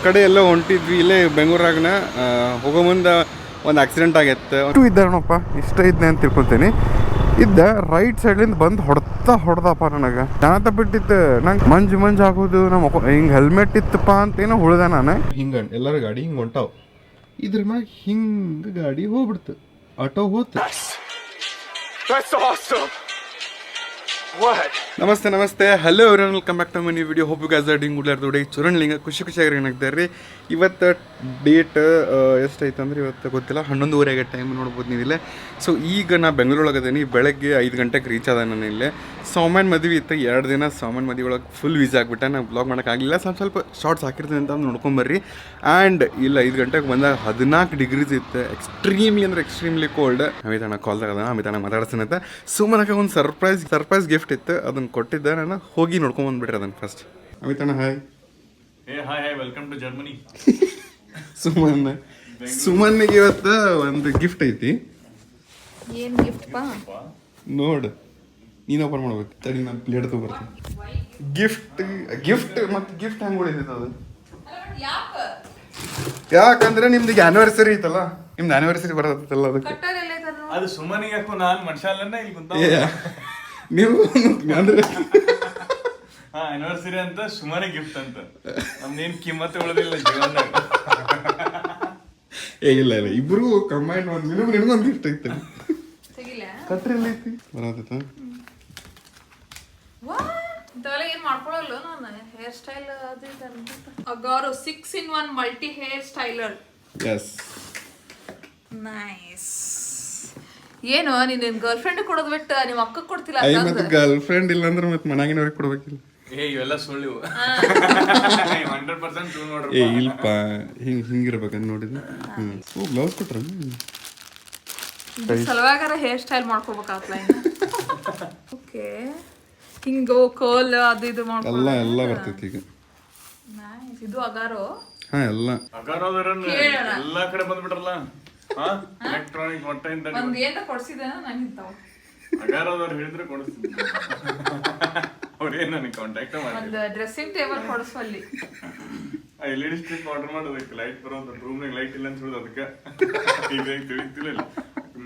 ಕಡೆ ಎಲ್ಲ ಹೊಂಟಿದ್ವಿ ಇಲ್ಲೇ ಬೆಂಗಳೂರಾಗನ ಹೋಗೋ ಮುಂದೆ ಒಂದು ಆಕ್ಸಿಡೆಂಟ್ ಆಗೈತೆ. ಇದ್ದಾರನಪ್ಪ ಇಷ್ಟ ಇದ್ನೆ ಅಂತ ತಿಳ್ಕೊತೀನಿ. ಇದ್ದ ರೈಟ್ ಸೈಡ್ಲಿಂದ ಬಂದು ಹೊಡೆದಪ್ಪ ನನಗೆ. ನಾನು ಬಿಟ್ಟಿತ್ತು ನಂಗೆ ಮಂಜು ಆಗೋದು ನಮ್ಮ ಹಿಂಗೆ ಹೆಲ್ಮೆಟ್ ಇತ್ತಪ್ಪ ಅಂತ ಏನೋ ಉಳ್ದೆ ನಾನು. ಹಿಂಗೆ ಎಲ್ಲರ ಗಾಡಿ ಹಿಂಗೆ ಹೊಂಟಾವ್, ಇದ್ರ ಮ್ಯಾಗ ಹಿಂಗೆ ಗಾಡಿ ಹೋಗ್ಬಿಡ್ತು, ಆಟೋ ಹೋತು. ನಮಸ್ತೆ hello everyone, welcome back to my new video. Hope you guys are doing good. ಎಲ್ಲರೂ ಚುರಣ್ಲಿಂಗ ಖುಷಿಯಾಗಿ ಏನಾಗ್ತಾರೆ ರೀ. ಇವತ್ತು ಡೇಟ್ ಎಷ್ಟೈತೆ ಅಂದ್ರೆ ಇವತ್ತು ಗೊತ್ತಿಲ್ಲ, 11:30 ಟೈಮ್ ನೋಡ್ಬೋದು ನೀವು ಇಲ್ಲೇ. ಸೊ ಈಗ ನಾ ಬೆಂಗಳೂರೊಳಗದೇನಿ, ಬೆಳಗ್ಗೆ 5 ಗಂಟೆಗೆ ರೀಚ್ ಆದ ನಾನು ಇಲ್ಲೇ. ಸಾಮಾನ್ ಮದುವೆ ಇತ್ತು, 2 ದಿನ ಸಾಮಾನ್ ಮದುವೆ ಒಳಗೆ ಫುಲ್ ವೀಸ್ ಆಗಿಬಿಟ್ಟೆ. ನಾನು ಬ್ಲಾಗ್ ಮಾಡೋಕ್ಕಾಗಲಿಲ್ಲ, ಸ್ವಲ್ಪ ಶಾರ್ಟ್ಸ್ ಹಾಕಿರ್ತೀನಿ ಅಂತ ನೋಡ್ಕೊಂಬರ್ರಿ. ಆ್ಯಂಡ್ ಇಲ್ಲ 5 ಗಂಟೆಗೆ ಬಂದಾಗ 14 ಡಿಗ್ರೀಸ್ ಇತ್ತು, ಎಕ್ಸ್ಟ್ರೀಮ್ಲಿ ಕೋಲ್ಡ್. ಅಮಿತಣ್ಣ ಕಾಲ್ ತಗೋದ, ಅಮಿತಣ್ಣ ಮಾತಾಡ್ತೀನಿ ಅಂತ. ಸುಮ್ಮನಕ್ಕೆ ಒಂದು ಸರ್ಪ್ರೈಸ್ ಗಿಫ್ಟ್ ಇತ್ತು, ಅದನ್ನು ಕೊಟ್ಟಿದ್ದೆ. ನಾನು ಹೋಗಿ ನೋಡ್ಕೊಂಬಂದ್ಬಿಟ್ರೆ ಅದನ್ನು ಫಸ್ಟ್. ಅಮಿತಣ್ಣ hi. Hi, welcome to Germany. ಸುಮನ್ನಿಗೆ ಇವತ್ತು ಒಂದು ಗಿಫ್ಟ್ ಐತಿ. ಏನ್ ಗಿಫ್ಟ್ ಪಾ? ನೋಡು, ನೀನು ಓಪನ್ ಮಾಡ್ಬೇಕು. ತಡಿ ನಾನು ಪ್ಲೇಟ್ ತಗೋಬರ್ತೀನಿ. ಗಿಫ್ಟ್ ಮತ್ತೆ ಗಿಫ್ಟ್ ಹೆಂಗೆ ಉಳಿತೈತೆ ಅದು? ಯಾಕಂದ್ರೆ ನಿಮ್ದು ಈಗ ಆನಿವರ್ಸರಿ ಐತಲ್ಲ, ನಿಮ್ದು ಆನಿವರ್ಸರಿ ಬರತ್ತಲ್ಲ, ಅದಕ್ಕೆ. ಅದು ಸುಮ್ಮನಿಗೆ ಹಾಕು, ನಾನು ಮನುಷ್ಯ ಅಲ್ಲನ್ನ ಇಲ್ಲಿ ಕುಂತ. ನೀವು ಆನಿವರ್ಸರಿ ಅಂತ ಸುಮ್ಮನೆ ಗಿಫ್ಟ್ ಅಂತ ನಮ್ದೇನ್ ಕಿಮ್ಮತ್ತೆ ಉಳಿದಿಲ್ಲ ಜೀವನದಾಗ. ಇಲ್ಲ ಇಬ್ರಿಗೂ ಕಂಬೈನ್ ನಿನಗೊಂದು ಗಿಫ್ಟ್ ಐತೆ. ಕಟ್ರಿ ಎಲ್ಲ ಐತಿ ಬರತ್ತ. ಏನ್ ಮಾಡ್ಕೊಳಲ್ಲ ನಾನು ಹೇರ್ ಸ್ಟೈಲ್ ಅಗಾರೋ 6-in-1 multi hair styler. Yes, nice. ಏನು ನೀನ್ ಗರ್ಲ್ ಫ್ರೆಂಡ್ ಕೊಡೋದು ಬಿಟ್ಟು ನಿಮ್ಮ ಅಕ್ಕ ಕೊಡ್ತಿಲ್ಲ? ಮತ್ತೆ ಗರ್ಲ್ ಫ್ರೆಂಡ್ ಇಲ್ಲ ಅಂದ್ರೆ ಮತ್ತೆ ಮನಾಗಿನವ್ರಿಗೆ ಕೊಡ್ಬೇಕಿಲ್ಲ. ಇವೆಲ್ಲ ಸುಳ್ಳು. 100% ಸುಳ್ಳು ನೋಡ್ರಿ. ಇಲ್ಪ ಹಿಂಗಿರ್ಬೇಕಂತ ನೋಡಿದ್ವಿ. ಓ ಗ್ಲೌಸ್ ಕೊಟ್ರ ಸಲುವಾಗಾರ ಹೇರ್ ಸ್ಟೈಲ್ ಮಾಡ್ಕೋಬೇಕಾಗ್ಲ. ಓಕೆ, ಹಿಂಗೋ ಕರ್ಲ್ ಅದು ಇದು ಮಾಡ್ಕೊಳ್ಳ ಎಲ್ಲ ಬರ್ತೈತಿ ಈಗ. ನೈಸ್. ಇದು ಅಗಾರೋ. ಎಲ್ಲ ಎಲ್ಲಾ ಕಡೆ ಬಂದ್ಬಿಟ್ರಲ್ಲ. ಎಲೆಕ್ಟ್ರಾನಿಕ್ ಹೊಟ್ಟೆಯಿಂದ ಒಂದ್ ಏನ ಕೊಡ್ಸಿದೇನ ನಾನು ಇಂತಾವ ಅಗಾರದವ್ರು ಹೇಳಿದ್ರೆ ಕೊಡಿಸ್ತೀನಿ. ಅವ್ರೇನು ನನಗೆ ಕಾಂಟ್ಯಾಕ್ಟ್ ಮಾಡಿ ಒಂದು ಡ್ರೆಸ್ಸಿಂಗ್ ಟೇಬಲ್ ಕೊಡಿಸುವಲ್ಲಿ LED ಸ್ಟ್ರಿಪ್ ಆರ್ಡರ್ ಮಾಡೋದಕ್ಕೆ ಲೈಟ್ ಬರೋದು ರೂಮ್ನಾಗ ಲೈಟ್ ಇಲ್ಲ ಅಂತ ಹೇಳೋದು. ಅದಕ್ಕೆ ಈಗ ತಿಳಿತಿಲ್ಲ,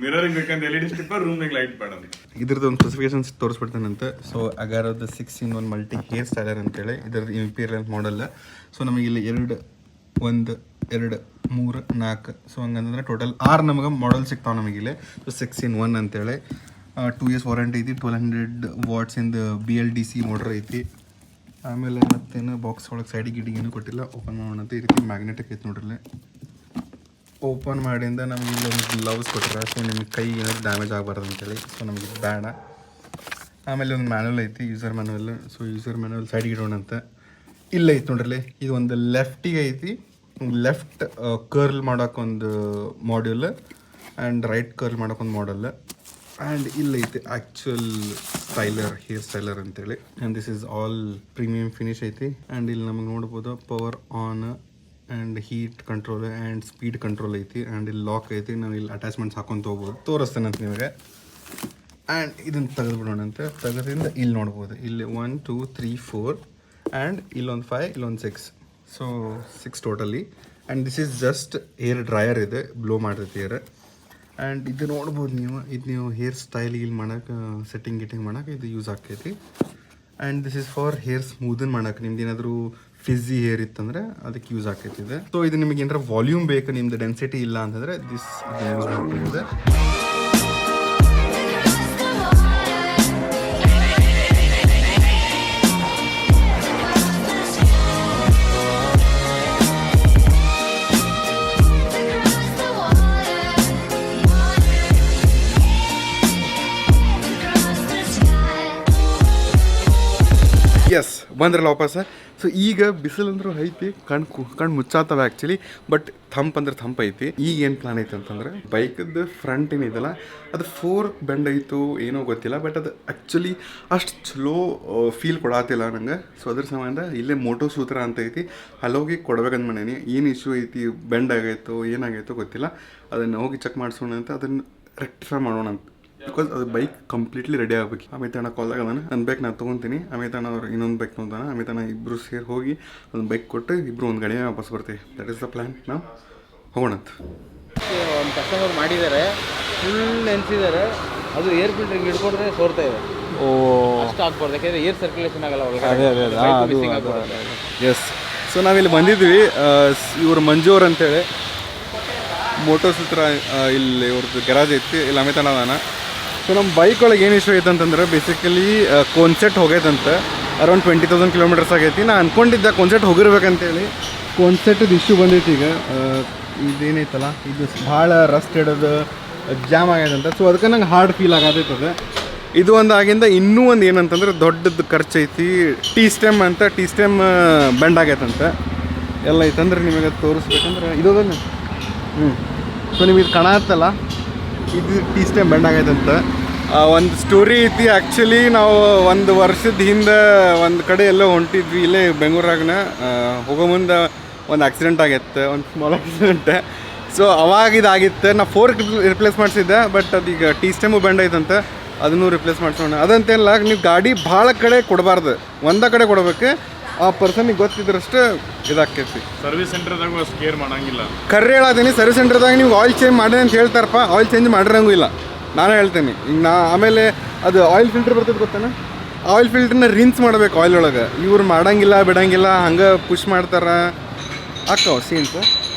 ಮಿರರಿಂಗ್ ಬೇಕಂತ LED ಸ್ಟ್ರಿಪ್ ರೂಮ್ನಾಗ ಲೈಟ್ ಮಾಡೋದು. ಇದ್ರದ್ದು ಒಂದು ಸ್ಪೆಸಿಫಿಕೇಶನ್ಸ್ ತೋರಿಸ್ಬಿಡ್ತಾನಂತೆ. ಸೊ ಅಗಾರೋದು 6-in-1 ಮಲ್ಟಿ ಹೇರ್ ಸ್ಟೈಲರ್ ಅಂತೇಳಿ ಇದ್ರದ್ದು ಇಂಪೀರಿಯಲ್ ಮಾಡೆಲ್. ಸೊ ನಮಗೆ ಇಲ್ಲಿ 2, 1, 2, 3, 4 ಸೊ ಹಂಗಂದ್ರೆ ಟೋಟಲ್ 6 ನಮಗೆ ಮಾಡೆಲ್ ಸಿಗ್ತಾವೆ ನಮಗಿಲ್ಲಿ. ಸೊ 6-in-1 ಅಂತೇಳಿ 2 years ವಾರಂಟಿ ಐತಿ. 1200 watts ಇಂದ BLDC ಮೋಟ್ರ್ ಐತಿ. ಆಮೇಲೆ ಮತ್ತೇನು ಬಾಕ್ಸ್ ಒಳಗೆ ಸೈಡಿಗೆ ಗಿಡಿಗೆ ಏನೂ ಕೊಟ್ಟಿಲ್ಲ. ಓಪನ್ ಮಾಡೋಣ ಅಂತ ಈ ರೀತಿ ಮ್ಯಾಗ್ನೆಟಿಕ್ ಐತಿ ನೋಡ್ರಿ. ಓಪನ್ ಮಾಡಿಂದ ನಮಗೆ ಇಲ್ಲೊಂದು ಗ್ಲೌಸ್ ಕೊಟ್ಟರೆ, ಸೊ ನಿಮ್ಗೆ ಕೈ ಏನಾದ್ರು ಡ್ಯಾಮೇಜ್ ಆಗಬಾರ್ದು ಅಂತೇಳಿ. ಸೊ ನಮಗೆ ಬೇಡ. ಆಮೇಲೆ ಒಂದು ಮ್ಯಾನುವಲ್ ಐತಿ, user manual. So user manual ಸೈಡಿಗೆ ಇಡೋಣ ಅಂತ ಇಲ್ಲ ಐತಿ ನೋಡ್ರಿ. ಇದು ಒಂದು ಲೆಫ್ಟಿಗೆ ಐತಿ, ಲೆಫ್ಟ್ ಕರ್ಲ್ ಮಾಡೋಕ್ಕೊಂದು ಮಾಡ್ಯೂಲ್ ಆ್ಯಂಡ್ ರೈಟ್ ಕರ್ಲ್ ಮಾಡೋಕ್ಕೊಂದು ಮಾಡಲ್. ಆ್ಯಂಡ್ ಇಲ್ಲೈತಿ ಆ್ಯಕ್ಚುಯಲ್ ಸ್ಟೈಲರ್, ಹೇರ್ ಸ್ಟೈಲರ್ ಅಂತೇಳಿ. And this is all premium finish ಐತಿ. ಆ್ಯಂಡ್ ಇಲ್ಲಿ ನಮಗೆ ನೋಡ್ಬೋದು power on and heat control and speed control ಐತಿ. ಆ್ಯಂಡ್ ಇಲ್ಲಿ ಲಾಕ್ ಐತಿ, ನಾವು ಇಲ್ಲಿ ಅಟ್ಯಾಚ್ಮೆಂಟ್ಸ್ ಹಾಕೊಂಡು ಹೋಗ್ಬೋದು. ತೋರಿಸ್ತೇನೆ ಅಂತ ನಿಮಗೆ. ಆ್ಯಂಡ್ ಇದನ್ನು ತೆಗೆದುಬಿಡೋಣ ಅಂತ. ತೆಗೆದಿಂದ ಇಲ್ಲಿ ನೋಡ್ಬೋದು, ಇಲ್ಲಿ 1, 2, 3, 4 ಆ್ಯಂಡ್ ಇಲ್ಲೊಂದು 5, ಇಲ್ಲೊಂದು 6. So 6 totally. And this is just air dryer ಇದೆ, ಬ್ಲೋ ಮಾಡ್ತೈತಿ ಏರ್. ಆ್ಯಂಡ್ ಇದು ನೋಡ್ಬೋದು ನೀವು, ಇದು ನೀವು ಹೇರ್ ಸ್ಟೈಲ್ ಇಲ್ಲಿ ಮಾಡೋಕೆ, ಸೆಟ್ಟಿಂಗ್ ಮಾಡೋಕೆ ಇದು ಯೂಸ್ ಆಕೈತಿ. And this is for hair smoothen ಮಾಡೋಕೆ. ನಿಮ್ದು ಏನಾದರೂ ಫಿಝಿ ಹೇರ್ ಇತ್ತಂದರೆ ಅದಕ್ಕೆ ಯೂಸ್ ಆಕೈತಿ ಇದು. ಸೊ ಇದು ನಿಮಗೆ ಏನಾರ ವಾಲ್ಯೂಮ್ ಬೇಕು, ನಿಮ್ದು ಡೆನ್ಸಿಟಿ ಇಲ್ಲ ಅಂತಂದರೆ ದಿಸ್ ಯೂಸ್ ಮಾಡ್ಬೋದು. ಎಸ್, ಬಂದ್ರಲ್ಲ ವಾಪಸ್. ಸೊ ಈಗ ಬಿಸಿಲಂದ್ರೂ ಐತಿ, ಕಣ್ಣು ಮುಚ್ಚಾತವ ಆ್ಯಕ್ಚುಲಿ. ಬಟ್ ಥಂಪ್ ಐತಿ. ಈಗ ಏನು ಪ್ಲಾನ್ ಐತೆ ಅಂತಂದ್ರೆ, ಬೈಕದ್ದು ಫ್ರಂಟ್ ಏನಿದೆಲ್ಲ ಅದು 4 ಬೆಂಡ್ ಐತು ಏನೋ ಗೊತ್ತಿಲ್ಲ, ಬಟ್ ಅದು ಆ್ಯಕ್ಚುಲಿ ಅಷ್ಟು ಚಲೋ ಫೀಲ್ ಕೊಡಾತಿಲ್ಲ ನಂಗೆ. ಸೊ ಅದ್ರ ಸಂಬಂಧ ಇಲ್ಲೇ ಮೋಟೋ ಸೂತ್ರ ಅಂತ ಐತಿ, ಅಲ್ಲೋಗಿ ಕೊಡ್ಬೇಕಂತ ಮಾಡೀನಿ. ಏನು ಇಶ್ಯೂ ಐತಿ, ಬೆಂಡ್ ಆಗೈತೋ ಏನಾಗೈತೋ ಗೊತ್ತಿಲ್ಲ, ಅದನ್ನು ಹೋಗಿ ಚೆಕ್ ಮಾಡಿಸೋಣ ಅಂತ, ಅದನ್ನು ರೆಕ್ಟಿಫೈ ಮಾಡೋಣ ಅಂತ. ಬಿಕಾಸ್ ಅದು ಬೈಕ್ ಕಂಪ್ಲೀಟ್ಲಿ ರೆಡಿ ಆಗ್ಬೇಕು. ಆಮೇಲೆ ಅಣ್ಣ ಕಾಲ್ ಆಗದಾನ ನನ್ನ ಬೈಕ್ ನಾನು ತೊಗೊತೀನಿ, ಆಮೇಲೆ ಅಣ್ಣ ಅವ್ರು ಇನ್ನೊಂದು ಬೈಕ್ ತೊಗೊಂತಾನೆ, ಆಮೇಲೆ ಅಣ್ಣ ಇಬ್ಬರು ಸೇರಿ ಹೋಗಿ ಒಂದು ಬೈಕ್ ಕೊಟ್ಟು ಇಬ್ಬರು ಒಂದು ಗಾಡಿ ವಾಪಸ್ ಬರ್ತೀವಿ. That is the plan. ನಾವು ಹೋಗೋಣಂತ. ಒಂದು ಕಸ್ಟಮರ್ ಮಾಡಿದ್ದಾರೆ, ಫುಲ್ ನೆನೆಸಿದ್ದಾರೆ, ಅದು ಏರ್ ಫಿಲ್ಟರ್ ಹಿಡ್ಕೊಂಡ್ರೆ ಸೋರ್ತಾ ಇದೆ. ಓ ಅಷ್ಟು ಆಗ್ಬಾರ್ದು, ಯಾಕೆಂದರೆ ಏರ್ ಸರ್ಕ್ಯುಲೇಷನ್ ಆಗಲ್ಲ ಒಳಗಡೆ. ಅದೇ ಎಸ್. ಸೊ ನಾವಿಲ್ಲಿ ಬಂದಿದ್ವಿ, ಇವರು ಮಂಜು ಅವ್ರು ಅಂತೇಳಿ ಮೋಟೋಸ್ ಹತ್ರ ಇಲ್ಲಿ ಇವ್ರದ್ದು ಗ್ಯಾರಾಜ್ ಐತಿ, ಇಲ್ಲಿ ಅಮಿತಾನ ಅದಾನ. ಸೊ ನಮ್ಮ ಬೈಕ್ ಒಳಗೆ ಏನು ಇಶ್ಯೂ ಐತೆ ಅಂತಂದ್ರೆ ಬೇಸಿಕಲಿ ಕಾನ್ಸೆಪ್ಟ್ ಹೋಗೈತಂತೆ, ಅರೌಂಡ್ 20,000 ಕಿಲೋಮೀಟರ್ಸ್ ಆಗೈತಿ. ನಾನು ಅಂದ್ಕೊಂಡಿದ್ದೆ ಕಾನ್ಸೆಪ್ಟ್ ಹೋಗಿರ್ಬೇಕಂತೇಳಿ, ಕಾನ್ಸೆಪ್ಟದು ಇಶ್ಯೂ ಬಂದೈತಿ. ಈಗ ಇದೇನೈತಲ್ಲ ಇದು ಭಾಳ ರಸ್ಟ್ ಹಿಡೋದು ಜಾಮ್ ಆಗ್ಯದಂತ. ಸೊ ಅದಕ್ಕೆ ನಂಗೆ ಹಾರ್ಡ್ ಫೀಲ್ ಆಗತೈತದೆ. ಇದು ಒಂದು ಆಗಿಂದ ಇನ್ನೂ ಒಂದು ಏನಂತಂದ್ರೆ ದೊಡ್ಡದು ಖರ್ಚು ಐತಿ. ಟೀ ಸ್ಟೆಮ್ ಅಂತ, ಟೀ ಸ್ಟೆಮ್ ಬೆಂಡ್ ಆಗೈತಂತೆ ಎಲ್ಲ ಐತಂದ್ರೆ ನಿಮಗೆ ತೋರಿಸ್ಬೇಕಂದ್ರೆ ಇದೋದನ್ನು ಸೊ ನಿಮಗೆ ಇದು ಕಾಣತ್ತಲ್ಲ, ಇದು ಟೀ ಸ್ಟೆಮ್ ಬೆಂಡ್ ಆಗೈತಂತೆ. ಒಂದು ಸ್ಟೋರಿ ಐತಿ. ಆ್ಯಕ್ಚುಲಿ ನಾವು ಒಂದು ವರ್ಷದ ಹಿಂದೆ ಒಂದು ಕಡೆ ಎಲ್ಲೋ ಹೊಂಟಿದ್ವಿ, ಇಲ್ಲೇ ಬೆಂಗಳೂರಾಗನ ಹೋಗೋ ಮುಂದೆ ಒಂದು ಆಕ್ಸಿಡೆಂಟ್ ಆಗೈತೆ, ಒಂದು ಸ್ಮಾಲ್ ಆಕ್ಸಿಡೆಂಟ್. ಸೊ ಅವಾಗ ಇದಾಗಿತ್ತು. ನಾ 4 ರಿಪ್ಲೇಸ್ ಮಾಡಿಸಿದ್ದೆ, ಬಟ್ ಅದೀಗ ಟೀ ಸ್ಟೆಮು ಬೆಂಡ್ ಐತಂತೆ, ಅದನ್ನು ರಿಪ್ಲೇಸ್ ಮಾಡಿಸೋಣ. ಅದಂತೇನಿಲ್ಲ, ನೀವು ಗಾಡಿ ಭಾಳ ಕಡೆ ಕೊಡಬಾರ್ದು, ಒಂದೇ ಕಡೆ ಕೊಡಬೇಕು. ಆ ಪರ್ಸನಿಗೆ ಗೊತ್ತಿದ್ರಷ್ಟು ಇದಾಕೈತಿ. ಸರ್ವಿಸ್ ಸೆಂಟರ್ದಾಗ ಕೇರ್ ಮಾಡಂಗಿಲ್ಲ. ಕರ್ರೆ ಹೇಳತ್ತೀನಿ, ಸರ್ವಿಸ್ ಸೆಂಟರ್ದಾಗ ನೀವು ಆಯಿಲ್ ಚೇಂಜ್ ಮಾಡಿ ಅಂತ ಹೇಳ್ತಾರಪ್ಪ, ಆಯಿಲ್ ಚೇಂಜ್ ಮಾಡಿರಂಗೂ ಇಲ್ಲ. ನಾನು ಹೇಳ್ತೇನೆ ಈಗ ಆಮೇಲೆ ಅದು ಆಯಿಲ್ ಫಿಲ್ಟರ್ ಬರ್ತದೆ ಗೊತ್ತಾನೆ, ಆಯಿಲ್ ಫಿಲ್ಟರ್ನ ರಿನ್ಸ್ ಮಾಡ್ಬೇಕು ಆಯಿಲ್ ಒಳಗೆ. ಇವ್ರು ಮಾಡಂಗಿಲ್ಲ ಬಿಡಂಗಿಲ್ಲ, ಹಂಗೆ ಪುಷ್ ಮಾಡ್ತಾರೆ. ಅಕ್ಕವ ಸೀನ್ಸ್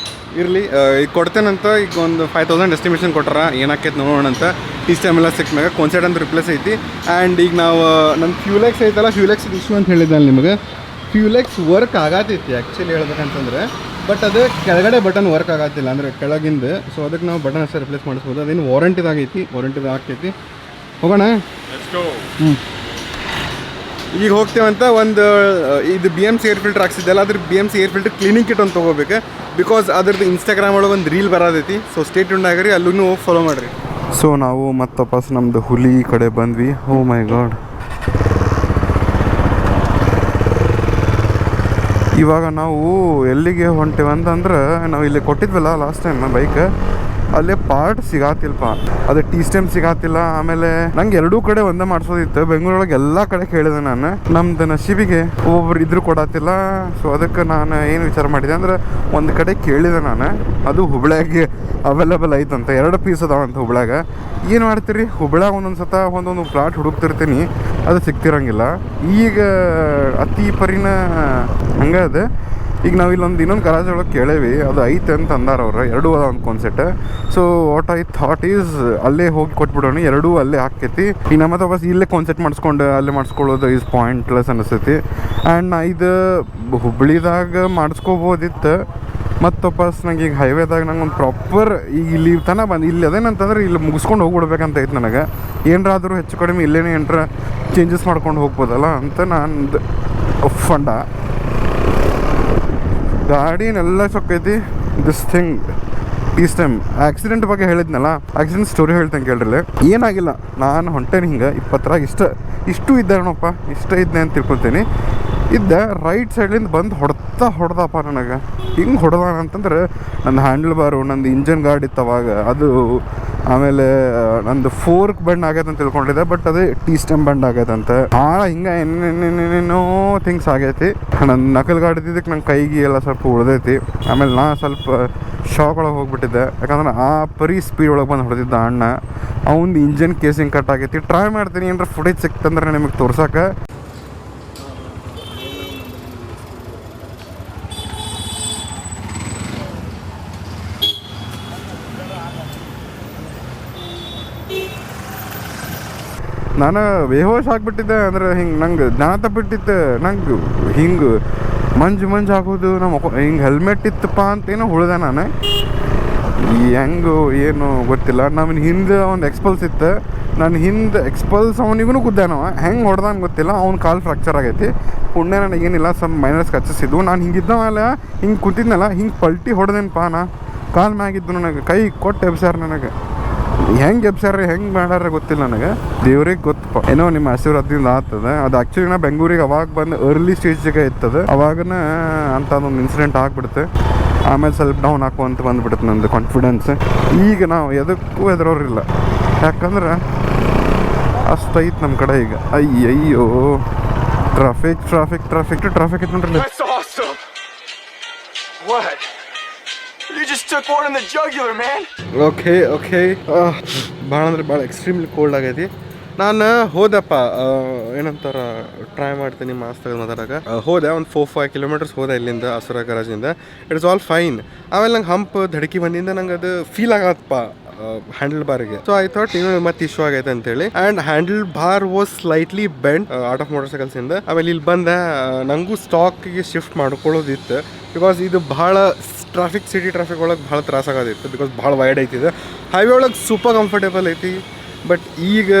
ಇರಲಿ. ಈಗ ಕೊಡ್ತೇನಂತ, ಈಗ ಒಂದು 5,000 ಎಸ್ಟಿಮೇಷನ್ ಕೊಟ್ಟಾರ, ಏನಾಕೈತೆ ನೋಡೋಣ ಅಂತ. ಟೀ ಸ್ಟೆಮ್ ಎಲ್ಲ ಸಿಕ್ಮ್ಯಾಗ ಕಾನ್ಸೆಪ್ಟ್ ಅಂತ ರಿಪ್ಲೇಸ್ ಐತಿ. ಆ್ಯಂಡ್ ಈಗ ನಾವು ನಮ್ಮ ಫ್ಯೂಲೆಕ್ಸ್ ಐತಲ್ಲ, ಫ್ಯೂಲೆಕ್ಸ್ ಇಶ್ಯೂ ಅಂತ ಹೇಳಿದ್ದೆ ನಿಮಗೆ. ಫ್ಯೂಲೆಕ್ಸ್ ವರ್ಕ್ ಆಗತೈತಿ ಆ್ಯಕ್ಚುಲಿ ಹೇಳ್ಬೇಕಂತಂದ್ರೆ, ಬಟ್ ಅದು ಕೆಳಗಡೆ ಬಟನ್ ವರ್ಕ್ ಆಗತ್ತಿಲ್ಲ, ಅಂದರೆ ಕೆಳಗಿಂದ. ಸೊ ಅದಕ್ಕೆ ನಾವು ಬಟನ್ ಅಷ್ಟೇ ರಿಪ್ಲೇಸ್ ಮಾಡಿಸ್ಬೋದು. ಅದೇನು ವಾರಂಟಿದಾಗೈತಿ, ವಾರಂಟಿದಾಗ ಆಗ್ತೈತಿ. ಹೋಗೋಣ. ಈಗ ಹೋಗ್ತೇವಂತ. ಒಂದು ಇದು BMC ಏರ್ ಫಿಲ್ಟರ್ ಹಾಕ್ಸಿದ್ದಲ್ಲ, ಅದ್ರ BMC air filter cleaning kit ಒಂದು ತೊಗೋಬೇಕು. ಬಿಕಾಸ್ ಅದ್ರದ್ದು ಇನ್ಸ್ಟಾಗ್ರಾಮ್ ಒಳಗೆ ಒಂದು ರೀಲ್ ಬರೋದೈತಿ. ಸೊ ಸ್ಟೇಟ್ ಟ್ಯೂನ್ ಆಗಿರಿ, ಅಲ್ಲೂ ಹೋಗಿ ಫಾಲೋ ಮಾಡಿರಿ. ಸೊ ನಾವು ಮತ್ತೆ ವಾಪಸ್ ನಮ್ಮದು ಹುಲಿ ಕಡೆ ಬಂದ್ವಿ. ಓ ಮೈ ಗಾಡ್. ಇವಾಗ ನಾವು ಎಲ್ಲಿಗೆ ಹೊಂಟೇವೆ ಅಂತಂದ್ರೆ, ನಾವು ಇಲ್ಲಿ ಕೊಟ್ಟಿದ್ವಲ್ಲ ಲಾಸ್ಟ್ ಟೈಮ್ ಬೈಕ್, ಅಲ್ಲೇ ಪಾರ್ಟ್ ಸಿಗಾತಿಲ್ಪ, ಅದು ಟೀ ಸ್ಟೆಮ್ ಸಿಗಾತಿಲ್ಲ. ಆಮೇಲೆ ನಂಗೆ ಎರಡೂ ಕಡೆ ಒಂದೇ ಮಾಡಿಸೋದಿತ್ತು. ಬೆಂಗಳೂರೊಳಗೆ ಎಲ್ಲ ಕಡೆ ಕೇಳಿದೆ ನಾನು, ನಮ್ದು ನಶೀಬಿಗೆ ಒಬ್ಬೊಬ್ರು ಇದ್ರು ಕೊಡತ್ತಿಲ್ಲ. ಸೊ ಅದಕ್ಕೆ ನಾನು ಏನು ವಿಚಾರ ಮಾಡಿದೆ ಅಂದ್ರೆ, ಒಂದು ಕಡೆ ಕೇಳಿದೆ ನಾನು, ಅದು ಹುಬ್ಳ್ಯಾಗೆ ಅವೈಲೇಬಲ್ ಐತಂತ, 2 ಪೀಸ್ ಅದಾವಂತ ಹುಬ್ಳ್ಯಾಗ. ಏನು ಮಾಡ್ತೀರಿ, ಹುಬ್ಳ್ಯಾಗ ಒಂದೊಂದು ಸತ ಒಂದೊಂದು ಪ್ಲಾಟ್ ಹುಡುಕ್ತಿರ್ತೀನಿ, ಅದು ಸಿಗ್ತಿರಂಗಿಲ್ಲ. ಈಗ ಅತಿ ಪರಿನ ಹಂಗೆ ಅದು. ಈಗ ನಾವು ಇನ್ನೊಂದು ಗರಾಜ್ ಒಳಗೆ ಕೇಳೇವಿ, ಅದು ಐತೆ ಅಂತ ಅಂದಾರ ಅವ್ರು. 2 ಅದ ಒಂದು concept. So what I thought is ಅಲ್ಲೇ ಹೋಗಿ ಕೊಟ್ಬಿಡೋಣ, 2 ಅಲ್ಲೇ ಹಾಕೈತಿ. ಈಗ ನಮ್ಮ ವಾಪಸ್ ಇಲ್ಲೇ ಕಾನ್ಸೆಪ್ಟ್ ಮಾಡಿಸ್ಕೊಂಡು ಅಲ್ಲೇ ಮಾಡಿಸ್ಕೊಳ್ಳೋದು ಈಸ್ ಪಾಯಿಂಟ್ಲೆಸ್ ಅನಿಸ್ತೈತಿ. ಆ್ಯಂಡ್ ನಾ ಇದು ಹುಬ್ಳಿದಾಗ ಮಾಡಿಸ್ಕೋಬೋದಿತ್ತು. ಮತ್ತು ವಾಪಸ್ ನಂಗೆ ಈಗ ಹೈವೇದಾಗ ನಂಗೆ ಒಂದು ಪ್ರಾಪರ್ ಈಗ ಇಲ್ಲಿ ತನಕ ಬಂದು ಇಲ್ಲಿ ಅದೇನಂತಂದ್ರೆ ಇಲ್ಲಿ ಮುಗಿಸ್ಕೊಂಡು ಹೋಗ್ಬಿಡ್ಬೇಕಂತ ಐತೆ ನನಗೆ. ಏನರಾದರೂ ಹೆಚ್ಚು ಕಡಿಮೆ ಇಲ್ಲೇನೇ ಏನರ ಚೇಂಜಸ್ ಮಾಡ್ಕೊಂಡು ಹೋಗ್ಬೋದಲ್ಲ ಅಂತ ನಾನು ಫಂಡ. ಗಾಡಿನೆಲ್ಲ ಸೊಕ್ಕೈತಿ. This thing T stem accident ಬಗ್ಗೆ ಹೇಳಿದ್ನಲ್ಲ, ಆಕ್ಸಿಡೆಂಟ್ ಸ್ಟೋರಿ ಹೇಳ್ತೇನೆ ಕೇಳ್ರಿ. ಏನಾಗಿಲ್ಲ, ನಾನು ಹೊಂಟೇನೆ ಹಿಂಗೆ 20 ಇಷ್ಟು ಇದ್ದಾನಪ್ಪ, ಇಷ್ಟ ಇದ್ದೆ ಅಂತ ತಿಳ್ಕೊತೀನಿ. ಇದ್ದ ರೈಟ್ ಸೈಡ್ಲಿಂದ ಬಂದು ಹೊಡೆದಪ್ಪ ನನಗೆ. ಹಿಂಗೆ ಹೊಡೆದಾನ ಅಂತಂದ್ರೆ ನನ್ನ ಹ್ಯಾಂಡಲ್ ಬಾರು, ನಂದು ಇಂಜನ್ ಗಾರ್ಡ್ ಇತ್ತು ಅವಾಗ, ಅದು ಆಮೇಲೆ ನಂದು ಫೋರ್ಕ್ ಬೆಂಡ್ ಆಗೈತೆ ಅಂತ ತಿಳ್ಕೊಂಡಿದ್ದೆ, ಬಟ್ ಅದು ಟೀ ಸ್ಟೆಮ್ ಬೆಂಡ್ ಆಗೈತಂತೆ. ಹಿಂಗೆ ಏನೇನೇನೇನೋ ಥಿಂಗ್ಸ್ ಆಗೈತಿ. ನನ್ನ ನಕಲ್ ಗಾಡಿ ಇದ್ದಕ್ಕೆ ನನ್ನ ಕೈಗೆ ಎಲ್ಲ ಸ್ವಲ್ಪ ಉಳ್ದೈತಿ. ಆಮೇಲೆ ನಾ ಸ್ವಲ್ಪ ಶಾಕ್ ಒಳಗೆ ಹೋಗ್ಬಿಟ್ಟಿದ್ದೆ, ಯಾಕಂದ್ರೆ ಆ ಪರಿ ಸ್ಪೀಡ್ ಒಳಗೆ ಬಂದು ಹೊಡೆದಿದ್ದ ಅಣ್ಣ. ಅವನು ಇಂಜನ್ ಕೇಸಿಂಗ್ ಕಟ್ ಆಗೈತಿ. ಟ್ರೈ ಮಾಡ್ತೀನಿ, ಏನಾರ ಫುಟೇಜ್ ಸಿಕ್ತಂದ್ರೆ ನಿಮಗೆ ತೋರ್ಸಕ್ಕೆ. ನಾನು ಬೇಹೋಶ್ ಆಗಿಬಿಟ್ಟಿದ್ದೆ. ಅಂದರೆ ಹಿಂಗೆ ನಂಗೆ ಜ್ಞಾನ ತಪ್ಪಿಟ್ಟಿತ್ತು. ನಂಗೆ ಹಿಂಗೆ ಮಂಜು ಆಗೋದು, ನಮ್ಮ ಹಿಂಗೆ ಹೆಲ್ಮೆಟ್ ಇತ್ತಪ್ಪ ಅಂತೇನೋ ಉಳ್ದೆ ನಾನು. ಹೆಂಗು ಏನು ಗೊತ್ತಿಲ್ಲ. ನಮ್ಮ ಹಿಂದೆ ಒಂದು ಎಕ್ಸ್ಪಲ್ಸ್ ಇತ್ತು, ನಾನು ಹಿಂದೆ ಎಕ್ಸ್ಪಲ್ಸ್ ಅವನಿಗೂ ಗುದ್ದಾನವ. ಹೆಂಗೆ ಹೊಡೆದಾನ ಗೊತ್ತಿಲ್ಲ, ಅವ್ನ ಕಾಲು ಫ್ರಾಕ್ಚರ್ ಆಗೈತಿ. ಪುಣ್ಯ ನನಗೇನಿಲ್ಲ, ಸಮ್ ಮೈನರ್ಸ್ ಕಚ್ಚಿಸಿದ್ದು. ನಾನು ಹಿಂಗಿದ್ದ ಮೇಲೆ ಹಿಂಗೆ ಕೂತಿದ್ನಲ್ಲ, ಹಿಂಗೆ ಪಲ್ಟಿ ಹೊಡೆದೇನಪ್ಪ. ನಾ ಕಾಲು ಮ್ಯಾಗಿದ್ದು, ನನಗೆ ಕೈ ಕೊಟ್ಟು ಎಬ್ಸ್ಯಾರ. ನನಗೆ ಹೆಂಗೆ ಎಬ್ಸ್ಯಾರ, ಹೆಂಗೆ ಮಾಡ್ಯಾರ ಗೊತ್ತಿಲ್ಲ ನನಗೆ, ದೇವ್ರಿಗೆ ಗೊತ್ತಪ್ಪ. ಏನೋ ನಿಮ್ಮ ಆಶೀರ್ವಾದದಿಂದ ಆಗ್ತದೆ. ಅದು ಆ್ಯಕ್ಚುಲಿ ನಾ ಬೆಂಗಳೂರಿಗೆ ಅವಾಗ ಬಂದು ಅರ್ಲಿ ಸ್ಟೇಜಿಗೆ ಇರ್ತದೆ, ಅವಾಗನ ಅಂಥದ್ದೊಂದು ಇನ್ಸಿಡೆಂಟ್ ಆಗಿಬಿಡುತ್ತೆ. ಆಮೇಲೆ ಸ್ವಲ್ಪ ಡೌನ್ ಹಾಕುವಂತ ಬಂದುಬಿಡುತ್ತೆ ನಂದು ಕಾನ್ಫಿಡೆನ್ಸ್. ಈಗ ನಾವು ಎದಕ್ಕೂ ಹೆದರೋರಿಲ್ಲ, ಯಾಕಂದ್ರೆ ಅಷ್ಟೈತೆ ನಮ್ಮ ಕಡೆ ಈಗ. ಅಯ್ಯಯ್ಯೋ ಟ್ರಾಫಿಕ್ ಟ್ರಾಫಿಕ್ ಟ್ರಾಫಿಕ್ ಟ್ರಾಫಿಕ್ ಐತೆ ನೋಡ್ರಿ. That's awesome! What? You just took one in the jugular, man! Okay okay ಭಾಳ ಅಂದ್ರೆ ಭಾಳ ಎಕ್ಸ್ಟ್ರೀಮ್ಲಿ ಕೋಲ್ಡ್ ಆಗೈತಿ. ನಾನು ಹೋದಪ್ಪ ಏನಂತಾರ ಟ್ರೈ ಮಾಡ್ತೀನಿ ಮಾಸ್ಕ್ ತೆಗೆದು ಮಾತಾಡೋಕೆ. ಹೋದೆ ಒಂದು 4-5 ಕಿಲೋಮೀಟರ್ಸ್ ಹೋದೆ ಇಲ್ಲಿಂದ ಅಸುರ ಗರಾಜಿಂದ. It's all fine. ಆಮೇಲೆ ನಂಗೆ ಹಂಪ್ ಧಡಕಿ ಬಂದಿಂದ ನಂಗೆ ಅದು ಫೀಲ್ ಆಗತ್ತಪ್ಪ ಹ್ಯಾಂಡಲ್ ಬಾರಿಗೆ. ಸೊ ಐ ಥಾಟ್ ಇನ್ನೂ ಮತ್ತೆ ಇಶ್ಯೂ ಆಗೈತೆ ಅಂತೇಳಿ. And handle bar was slightly bend out of motor ಸೈಕಲ್ಸಿಂದ. ಆಮೇಲೆ ಇಲ್ಲಿ ಬಂದೆ ನನಗೂ ಸ್ಟಾಕಿಗೆ ಶಿಫ್ಟ್ ಮಾಡ್ಕೊಳ್ಳೋದಿತ್ತು. ಬಿಕಾಸ್ ಇದು ಭಾಳ ಸಿಟಿ ಟ್ರಾಫಿಕ್ ಒಳಗೆ ಭಾಳ ತ್ರಾಸಾಗೋದಿತ್ತು. ಬಿಕಾಸ್ ಭಾಳ ವೈಡ್ ಐತಿದೆ. ಹೈವೇ ಒಳಗೆ ಸೂಪರ್ ಕಂಫರ್ಟೇಬಲ್ ಐತಿ. ಬಟ್ ಈಗ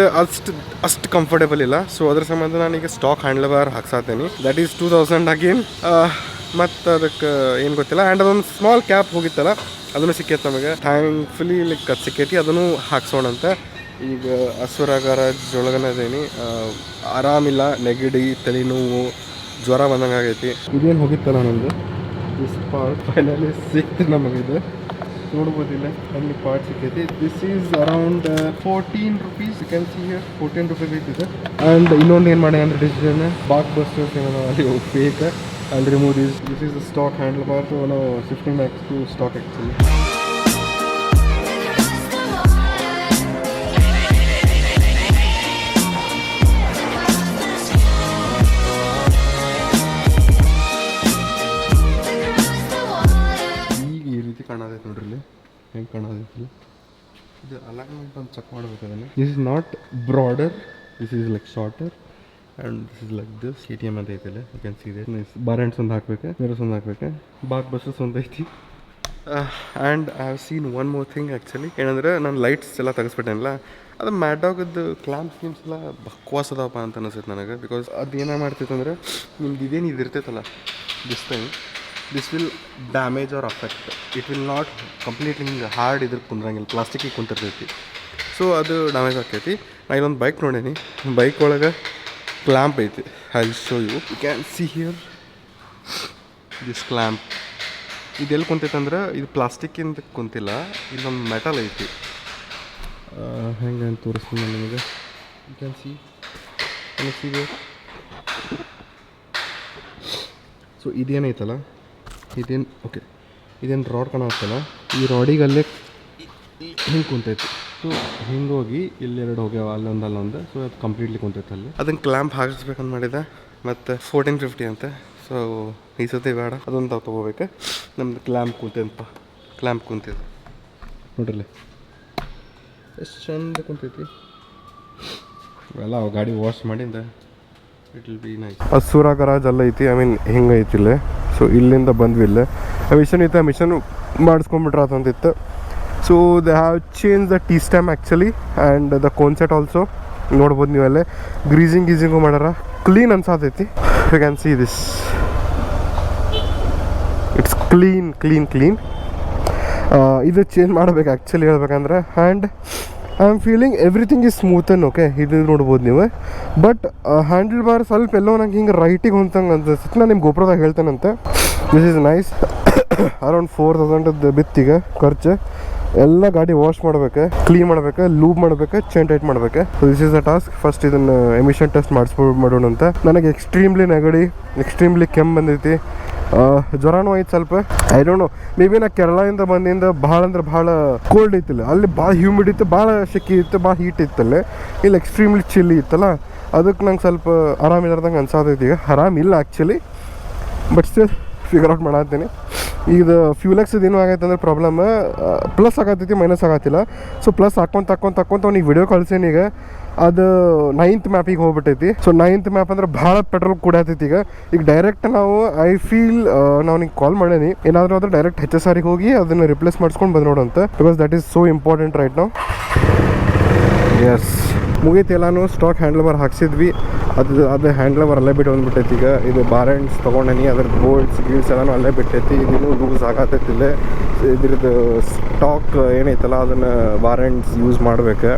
ಅಷ್ಟು ಕಂಫರ್ಟೇಬಲ್ ಇಲ್ಲ. ಸೊ ಅದ್ರ ಸಂಬಂಧ ನಾನೀಗ ಸ್ಟಾಕ್ ಹ್ಯಾಂಡಲ್ ಬಾರ್ ಹಾಕ್ಸಾತೀನಿ. That is 2000 again. ಮತ್ತು ಅದಕ್ಕೆ ಏನು ಗೊತ್ತಿಲ್ಲ. ಆ್ಯಂಡ್ ಅದೊಂದು ಸ್ಮಾಲ್ ಕ್ಯಾಪ್ ಹೋಗಿತ್ತಲ್ಲ ಅದನ್ನು ಸಿಕ್ಕೈತೆ ನಮಗೆ. ಥ್ಯಾಂಕ್ಫುಲಿ ಲೈಕ್ ಅದು ಸಿಕ್ಕೈತಿ. ಅದನ್ನು ಹಾಕ್ಸೋಣಂತ ಈಗ ಅಸುರ ಗರಾಜ್ ಒಳಗನೆ ಅದೇನಿ. ಆರಾಮಿಲ್ಲ, ನೆಗಡಿ, ತಲೆನೋವು, ಜ್ವರ ಬಂದಂಗೆ ಆಗೈತಿ. ಇದೇನು ಹೋಗಿತ್ತಲ್ಲ ನಮ್ಮದು ದಿಸ್ ಪಾರ್ಟ್ ಫೈನಲಿ ಸಿಕ್ತು ನಮಗಿದೆ. ನೋಡ್ಬೋದಿಲ್ಲ ಅಲ್ಲಿ ಪಾರ್ಟ್ ಸಿಕ್ಕೈತಿ. This is around 14 rupees. You can see here 14 rupees ಐತಿದೆ. ಆ್ಯಂಡ್ ಇನ್ನೊಂದು ಏನು ಮಾಡಿ ಅಂದರೆ ಡಿಸಿಷನ್ ಬಾಕ್ ಬಸ್ಟರ್ಸ್ ಏನೋ ಅಲ್ಲಿ ಫೇಕ್. ಅಲ್ಲಿ remove this is the stock handle bar. So ನಾವು shifting back to stock actually. ಕಾಣೋದೈತೆ ನೋಡ್ರಿ ಇಲ್ಲಿ ಹೆಂಗೆ ಕಾಣೋದೈತಿ. ಇದು ಅಲೈನ್ಮೆಂಟ್ ಒಂದು ಚೆಕ್ ಮಾಡ್ಬೇಕು ಅದನ್ನು. This is not broader, this is like shorter and this is like this. KTM ಅಂತ ಐತಿಲ್ಲ, you can see that. Bar hands ಒಂದು ಹಾಕ್ಬೇಕು, ಮಿರರ್ಸ್ ಒಂದು ಹಾಕ್ಬೇಕು, ಬಾಕ್ ಬಸ್ಸಸ್ ಒಂದು ಐತಿ. And I have seen one more thing actually. ಏನಂದ್ರೆ ನಾನು ಲೈಟ್ಸ್ ಎಲ್ಲ ತೆಗೆಸ್ಬಿಟ್ಟೇನಲ್ಲ, ಅದು ಮ್ಯಾಡಾಗದ್ದು ಕ್ಲಾಂಪ್ ಸ್ಕೀಮ್ಸ್ ಎಲ್ಲ ಬಕ್ವಾಸ್ ಅದಪ್ಪ ಅಂತ ಅನಿಸುತ್ತೆ ನನಗೆ. ಬಿಕಾಸ್ ಅದು ಏನೇ ಮಾಡ್ತೈತೆ ಅಂದರೆ ನಿಮ್ದು ಇದೇನು ಇದು ಇರ್ತೈತಲ್ಲ this will damage or affect. It will not completely ಹಿಂಗೆ ಹಾರ್ಡ್ ಇದ್ರ ಕುಂದ್ರಂಗಿಲ್ಲ, ಪ್ಲಾಸ್ಟಿಕ್ಕಿಗೆ ಕುಂತಿರ್ತೈತಿ. ಸೊ ಅದು ಡ್ಯಾಮೇಜ್ ಆಗ್ತೈತಿ. ನಾ ಇಲ್ಲೊಂದು ಬೈಕ್ ನೋಡೀನಿ, ಬೈಕ್ ಒಳಗೆ ಕ್ಲ್ಯಾಂಪ್ ಐತಿ. I will show you can see here this clamp. ಇದೆಲ್ಲಿ ಕುಂತೈತಂದ್ರೆ ಇದು ಪ್ಲಾಸ್ಟಿಕ್ಕಿಂದ ಕುಂತಿಲ್ಲ, ಇಲ್ಲೊಂದು ಮೆಟಲ್ ಐತಿ. ಹೆಂಗೆ ಅಂತ ತೋರಿಸ್ತೀನಿ ನಾನು ನಿಮಗೆ. ಯು ಕ್ಯಾನ್ ಸಿ ಸೊ ಇದೇನೈತಲ್ಲ ಇದೇನು ಓಕೆ ಇದೇನು ರಾಡ್ ಕಾಣತ್ತಲ್ಲ, ಈ ರಾಡಿಗೆ ಅಲ್ಲೇ ಹಿಂಗೆ ಕುಂತೈತಿ. ಸೊ ಹಿಂಗೆ ಹೋಗಿ ಇಲ್ಲೆರಡು ಹೋಗ್ಯಾವ, ಅಲ್ಲೊಂದು. ಸೊ ಅದು ಕಂಪ್ಲೀಟ್ಲಿ ಕುಂತೈತೆ ಅಲ್ಲಿ. ಅದನ್ನು ಕ್ಲ್ಯಾಂಪ್ ಹಾಕಿಸ್ಬೇಕಂತ ಮಾಡಿದೆ. ಮತ್ತು 1450 ಅಂತ. ಸೊ ಈ ಸತಿ ಬೇಡ, ಅದೊಂದು ತಾವು ತೊಗೋಬೇಕು. ನಮ್ದು ಕ್ಲ್ಯಾಂಪ್ ಕುಂತೈತೆ ನೋಡ್ರಲ್ಲಿ ಎಷ್ಟು ಚಂದ ಕುಂತೈತಿ. ಎಲ್ಲ ಗಾಡಿ ವಾಶ್ ಮಾಡಿಂದ ಇಟ್ ವಿಲ್ ಬಿ ನೈಸ್. ಅಸುರ ಗರಾಜ್ ಅಲ್ಲ ಐತಿ, ಐ ಮೀನ್ ಹಿಂಗೆ ಐತಿಲ್ಲೇ. ಸೊ ಇಲ್ಲಿಂದ ಬಂದ್ವಿ ಇಲ್ಲೇ ಮಿಷನ್ ಇತ್ತು, ಮಿಷನ್ ಮಾಡಿಸ್ಕೊಂಬಿಟ್ರೆ ಅದಂತಿತ್ತು. So they have change the T stem actually and the cone set also. ನೋಡ್ಬೋದು ನೀವಲ್ಲೇ ಗೀಸಿಂಗು ಮಾಡ್ಯಾರ. ಕ್ಲೀನ್ ಅನ್ಸಾತೈತಿ. You can see this, it's clean. ಇದು ಚೇಂಜ್ ಮಾಡಬೇಕು ಆ್ಯಕ್ಚುಲಿ ಹೇಳ್ಬೇಕಂದ್ರೆ. And I am feeling everything is smoothen. Okay ಇದು ನೋಡ್ಬೋದು ನೀವು. ಬಟ್ ಹ್ಯಾಂಡಲ್ ಬಾರ್ ಸ್ವಲ್ಪ ಎಲ್ಲೋ ನಂಗೆ ಹಿಂಗೆ ರೈಟಿಗೆ ಹೊಂತಂಗೆ ಅನ್ಸುತ್ತೆ. ನಾನು ನಿಮ್ಮ ಗೋಪ್ರದಾಗ ಹೇಳ್ತೇನಂತೆ. This is nice. ಅರೌಂಡ್ 4000 ಬಿತ್ತಿಗೆ ಖರ್ಚು. ಎಲ್ಲ ಗಾಡಿ ವಾಶ್ ಮಾಡ್ಬೇಕು, ಕ್ಲೀನ್ ಮಾಡ್ಬೇಕು, ಲೂಬ್ ಮಾಡ್ಬೇಕು, ಚೈನ್ ಟೈಟ್ ಮಾಡ್ಬೇಕು. This is the task. First ಇದನ್ನು ಎಮಿಷನ್ ಟೆಸ್ಟ್ ಮಾಡೋಣ ಅಂತ. ನನಗೆ ಎಕ್ಸ್ಟ್ರೀಮ್ಲಿ ನೆಗಡಿ, ಎಕ್ಸ್ಟ್ರೀಮ್ಲಿ ಕೆಮ್ಮು ಬಂದೈತಿ, ಜ್ವರನೂ ಐತೆ ಸ್ವಲ್ಪ. I don't know, may be ನಾ ಕೇರಳದಿಂದ ಬಂದಿಂದ ಭಾಳ ಅಂದ್ರೆ ಭಾಳ ಕೋಲ್ಡ್ ಐತಿಲ್ಲ. ಅಲ್ಲಿ ಭಾಳ ಹ್ಯೂಮಿಡ್ ಇತ್ತು, ಭಾಳ ಶೆಕೆ ಇತ್ತು, ಭಾಳ ಹೀಟ್ ಇತ್ತಲ್ಲೇ. ಇಲ್ಲಿ ಎಕ್ಸ್ಟ್ರೀಮ್ಲಿ ಚಿಲ್ಲಿ ಇತ್ತಲ್ಲ, ಅದಕ್ಕೆ ನಂಗೆ ಸ್ವಲ್ಪ ಆರಾಮಿಲ್ಲಾರ್ದಂಗೆ ಅನ್ಸಾತೈತಿ. ಈಗ ಆರಾಮಿಲ್ಲ actually, but still figure out ಮಾಡತ್ತೀನಿ. ಇದು ಫ್ಯೂಲೆಕ್ಸ್ ಏನು ಆಗೈತೆ ಅಂದ್ರೆ ಪ್ರಾಬ್ಲಮ್ ಪ್ಲಸ್ ಆಗತ್ತೈತಿ, ಮೈನಸ್ ಆಗತ್ತಿಲ್ಲ. ಸೊ ಪ್ಲಸ್ ಹಾಕ್ಕೊಂತ ಅವ್ನಿಗೆ ವಿಡಿಯೋ ಕಳ್ಸೇನಿ. ಈಗ ಅದು 9th ಮ್ಯಾಪಿಗೆ ಹೋಗ್ಬಿಟ್ಟೈತಿ. ಸೊ 9th ಮ್ಯಾಪ್ ಅಂದ್ರೆ ಭಾಳ ಪೆಟ್ರೋಲ್ ಕುಡಿಯತೈತಿ. ಈಗ ಡೈರೆಕ್ಟ್ ನಾವು ಐ ಫೀಲ್ ನಾವು ನಿಂಗೆ ಕಾಲ್ ಮಾಡೇನಿ, ಏನಾದರೂ ಆದರೆ ಡೈರೆಕ್ಟ್ HSRಗೆ ಹೋಗಿ ಅದನ್ನು ರಿಪ್ಲೇಸ್ ಮಾಡಿಸ್ಕೊಂಡು ಬಂದು ನೋಡಂತ. Because that is so important right ನಾವು. ಎಸ್ ಮುಗೀತು ಎಲ್ಲಾನು. ಸ್ಟಾಕ್ ಹ್ಯಾಂಡಲ್ ಬಾರ್ ಹಾಕ್ಸಿದ್ವಿ, ಅದು ಹ್ಯಾಂಡಲ್ ಬಾರ್ ಅಲ್ಲೇ ಬಿಟ್ಟು ಬಂದ್ಬಿಟ್ಟೈತಿ. ಈಗ ಇದು ಬಾರ್ ಹ್ಯಾಂಡ್ಸ್ ತೊಗೊಂಡೇನಿ, ಅದ್ರ ಬೋಲ್ಟ್ಸ್ ಗೀಲ್ಸ್ ಎಲ್ಲನೂ ಅಲ್ಲೇ ಬಿಟ್ಟೈತಿ. ಇದನ್ನು ಲೂಸ್ ಆಗತ್ತೈತಿ ಇಲ್ಲೇ. ಇದ್ರದ್ದು ಸ್ಟಾಕ್ ಏನೈತಲ್ಲ ಅದನ್ನು ವಾರಂಟ್ಸ್ ಯೂಸ್ ಮಾಡ್ಬೇಕು.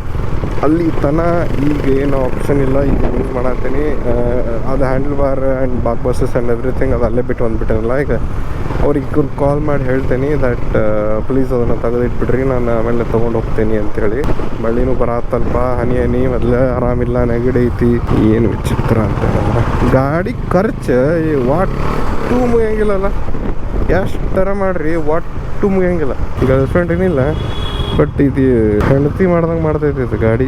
ಅಲ್ಲಿ ತನ ಈಗ ಏನು ಆಪ್ಷನ್ ಇಲ್ಲ, ಈಗ ಯೂಸ್ ಮಾಡತ್ತೀನಿ. ಅದು handle bar and box buses and everything ಅದು ಅಲ್ಲೇ ಬಿಟ್ಟು ಬಂದುಬಿಟ್ಟಿರಲ್ಲ. ಈಗ ಅವ್ರಿಗೆ ಕಾಲ್ ಮಾಡಿ ಹೇಳ್ತೀನಿ ದಟ್ ಪ್ಲೀಸ್ ಅದನ್ನು ತೆಗೆದಿಟ್ಬಿಡ್ರಿ, ನಾನು ಆಮೇಲೆ ತೊಗೊಂಡು ಹೋಗ್ತೀನಿ ಅಂಥೇಳಿ. ಮಳಿನೂ ಬರತ್ತಲ್ಪ, ಹನಿ ಮೊದಲು ಆರಾಮಿಲ್ಲ, ನೆಗಡಿ ಐತಿ, ಏನು ವಿಚಿತ್ರ ಅಂತ ಹೇಳಿದ್ರೆ ಗಾಡಿ ಖರ್ಚು ಒಟ್ಟು ಮುಗಿಯಂಗಿಲ್ಲಲ್ಲ. ಎಷ್ಟರ ಮಾಡಿರಿ ಒಟ್ಟು ಮುಗಿಯಂಗಿಲ್ಲ. ಗರ್ಲ್ಫ್ರೆಂಡ್ ಏನಿಲ್ಲ, ಬಟ್ ಇದು ಹೆಂಡತಿ ಮಾಡ್ದಂಗೆ ಮಾಡ್ತೈತಿ ಇದು ಗಾಡಿ.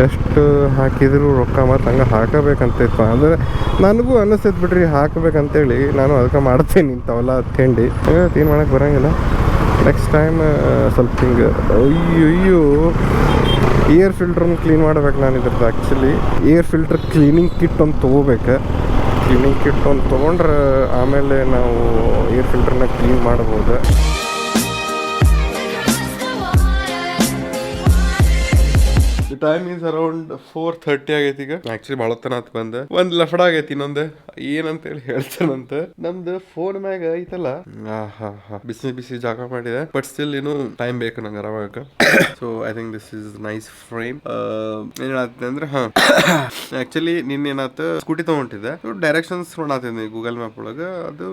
ಎಷ್ಟು ಹಾಕಿದ್ರು ರೊಕ್ಕ ಮತ್ತು ಹಂಗೆ ಹಾಕಬೇಕಂತೈತ. ಅಂದರೆ ನನಗೂ ಅನ್ನಿಸ್ತೈತೆ ಬಿಡ್ರಿ ಹಾಕಬೇಕಂತೇಳಿ, ನಾನು ಅದಕ್ಕೆ ಮಾಡ್ತೀನಿ ಇಂಥವೆಲ್ಲ ತಿಂಡಿ. ಏನು ಮಾಡೋಕ್ಕೆ ಬರೋಂಗಿಲ್ಲ. ನೆಕ್ಸ್ಟ್ ಟೈಮ್ ಸ್ವಲ್ಪ ಹಿಂಗೆ ಅಯ್ಯೋ ಏರ್ ಫಿಲ್ಟ್ರನ್ನ ಕ್ಲೀನ್ ಮಾಡ್ಬೇಕು ನಾನು ಇದ್ರದ್ದು. Actually air filter cleaning kit ಒಂದು ತೊಗೋಬೇಕು. ಕ್ಲೀನಿಂಗ್ ಕಿಟ್ ಒಂದು ತೊಗೊಂಡ್ರೆ ಆಮೇಲೆ ನಾವು ಏರ್ ಫಿಲ್ಟ್ರನ್ನ ಕ್ಲೀನ್ ಮಾಡ್ಬೋದು. ಟೈಮ್ ಈಸ್ ಅರೌಂಡ್ 4:30 ಆಗೈತಿ. ಈಗ ಆಕ್ಚುಲಿ ಭಾಳ ಹೊತ್ತನ ಆತ್ ಬಂದ. ಒಂದ್ ಲಫಡ ಆಗೈತಿ. ಇನ್ನೊಂದು ಏನಂತೇಳಿ ಹೇಳ್ತಾನಂತ, ನಮ್ದು ಫೋನ್ ಮ್ಯಾಗ ಐತಲ್ಲ ಬಿಸಿ ಬಿಸಿ ಜಾಗ ಮಾಡಿದೆ, ಬಟ್ ಸ್ಟಿಲ್ ಏನು ಟೈಮ್ ಬೇಕು ನಂಗೆ ಆರಾಮಾಗ. So I think this is nice frame. ಏನ್ ಹೇಳತ್ತೆ ಅಂದ್ರೆ ಆಕ್ಚುಲಿ ನಿನ್ನೆ ಏನಾಯ್ತು, ಸ್ಕೂಟಿ ತಗೊಂಡಿದ್ದೆ. ಡೈರೆಕ್ಷನ್ಸ್ ನೋಡಾತೀನಿ ಗೂಗಲ್ ಮ್ಯಾಪ್ ಒಳಗೆ. ಅದು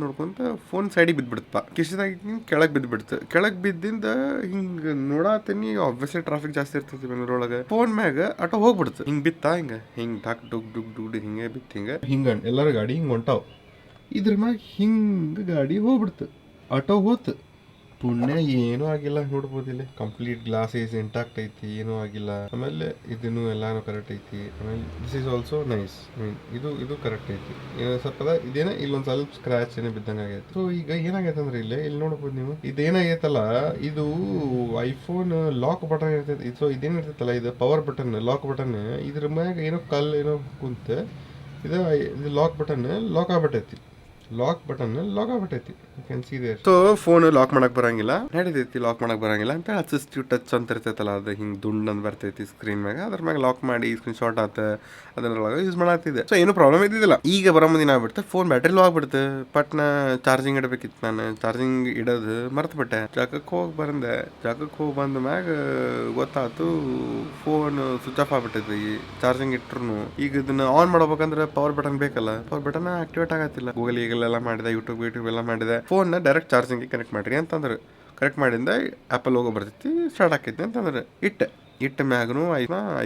ನೋಡ್ಕೊಂತ ಫೋನ್ ಸೈಡಿಗೆ ಬಿದ್ಬಿಡ್ತಪ್ಪ. ಕಿಶದಾಗ ಕೆಳಗ್ ಬಿದ್ಬಿಡ್ತು. ಕೆಳಗ್ ಬಿದ್ದಿಂದ ಹಿಂಗ್ ನೋಡಾತೀನಿ. ಆಬ್ವಿಯಸ್ಲಿ ಟ್ರಾಫಿಕ್ ಜಾಸ್ತಿ ಇರ್ತೈತಿ ಬೆಂಗಳೂರೊಳಗೆ. ಫೋನ್ ಮ್ಯಾಗ ಆಟೋ ಹೋಗ್ಬಿಡ್ತು. ಹಿಂಗ್ ಬಿತ್ತಾ ಹಿಂಗ್ ಟಾಕ್ ಡುಗ್ ಡುಗ್ ಡುಗ್ ಹಿಂಗೆ ಬಿತ್ತು. ಹಿಂಗ ಎಲ್ಲರ ಗಾಡಿ ಹಿಂಗ್ ಹೊಂಟಾವ್. ಇದ್ರ ಮ್ಯಾಗ ಹಿಂಗ್ ಗಾಡಿ ಹೋಗ್ಬಿಡ್ತು. ಆಟೋ ಹೋತು. ಪುಣ್ಯ ಏನೂ ಆಗಿಲ್ಲ. ನೋಡ್ಬೋದಿಲ್ಲ, ಕಂಪ್ಲೀಟ್ ಗ್ಲಾಸ್ ಈಸ್ ಇಂಟ್ಯಾಕ್ಟ್ ಐತಿ, ಏನೂ ಆಗಿಲ್ಲ. ಆಮೇಲೆ ಇದನ್ನು ಎಲ್ಲಾನು ಕರೆಕ್ಟ್ ಐತಿ. ಆಮೇಲೆ ದಿಸ್ ಈಸ್ ಆಲ್ಸೋ ನೈಸ್. ಇದು ಕರೆಕ್ಟ್ ಐತಿ. ಸ್ವಲ್ಪ ಇದೇನ ಇಲ್ಲೊಂದ್ ಸ್ವಲ್ಪ ಸ್ಕ್ರಾಚ್ ಏನೋ ಬಿದ್ದಂಗೆ ಆಗೈತಿ. ಸೊ ಈಗ ಏನಾಗೈತೆ ಅಂದ್ರೆ ಇಲ್ಲಿ ನೋಡ್ಬೋದು ನೀವು, ಇದೇನಾಗೈತಲ್ಲ, ಇದು ಐಫೋನ್ ಲಾಕ್ ಬಟನ್ ಇರ್ತೈತಿ. ಸೊ ಇದೇನಿರ್ತೈತಲ್ಲ, ಇದು ಪವರ್ ಬಟನ್, ಲಾಕ್ ಬಟನ್. ಇದ್ರ ಮ್ಯಾಗ ಏನೋ ಕಲ್ಲು ಏನೋ ಕುಂತ ಇದು ಲಾಕ್ ಬಟನ್ ಲಾಕ್ ಆಗ್ಬಿಟ್ಟೈತಿ. ಸೊ ಫೋನ್ ಲಾಕ್ ಮಾಡಕ್ ಬರಂಗಿಲ್ಲ, ನಡೀತೈತಿ. ಲಾಕ್ ಮಾಡಕ್ ಬರಂಗಿಲ್ಲ ಅಂತ ಅಸಿಸ್ಟಿವ್ ಟಚ್ ಅಂತ ಇರ್ತೈತಲ್ಲ, ಅದು ಹಿಂಗ್ ದುಂಡ್ ಅಂತ ಬರ್ತೈತಿ ಸ್ಕ್ರೀನ್ ಮ್ಯಾಗ. ಅದ್ರ ಮ್ಯಾಗ ಲಾಕ್ ಮಾಡಿ ಸ್ಕ್ರೀನ್ ಶಾಟ್ ಆತ ಅದರೊಳಗೆ ಯೂಸ್ ಮಾಡತ್ತಿದೆ. ಸೊ ಏನು ಪ್ರಾಬ್ಲಮ್ ಇದ್ದಿದ್ದಿಲ್ಲ. ಈಗ ಬರೋದಿನ ಆಗ್ಬಿಡುತ್ತೆ, ಫೋನ್ ಬ್ಯಾಟ್ರಿ ಲೋ ಆಗ್ಬಿಡುತ್ತೆ. ಪಟ್ನ ಚಾರ್ಜಿಂಗ್ ಇಡಬೇಕಿತ್ತು. ನಾನು ಚಾರ್ಜಿಂಗ್ ಇಡೋದು ಮರ್ತುಬಿಟ್ಟೆ. ಜಾಗಕ್ಕೆ ಹೋಗಿ ಬಂದ ಮ್ಯಾಗ ಗೊತ್ತಾಯ್ತು ಫೋನ್ ಸ್ವಿಚ್ ಆಫ್ ಆಗ್ಬಿಟ್ಟೈತಿ. ಚಾರ್ಜಿಂಗ್ ಇಟ್ರು ಈಗ ಇದನ್ನ ಆನ್ ಮಾಡ್ಬೇಕಂದ್ರೆ ಪವರ್ ಬಟನ್ ಬೇಕಲ್ಲ. ಪವರ್ ಬಟನ್ ಆಕ್ಟಿವೇಟ್ ಆಗತ್ತಿಲ್ಲ. ಗೂಗಲ್ ಈಗಲೆಲ್ಲ ಮಾಡಿದೆ, ಯೂಟ್ಯೂಬ್ ಎಲ್ಲ ಮಾಡಿದೆ. ಫೋನ್ನ ಡೈರೆಕ್ಟ್ ಚಾರ್ಜಿಂಗ್ ಕನೆಕ್ಟ್ ಮಾಡ್ರಿ ಅಂತಂದ್ರೆ ಕನೆಕ್ಟ್ ಮಾಡಿಂದ ಆ್ಯಪಲ್ ಲೋಗೋ ಬರ್ತೈತಿ, ಸ್ಟಾರ್ಟ್ ಆಕೈತಿ ಅಂತಂದ್ರೆ ಇಟ್ಟ ಮ್ಯಾಗನು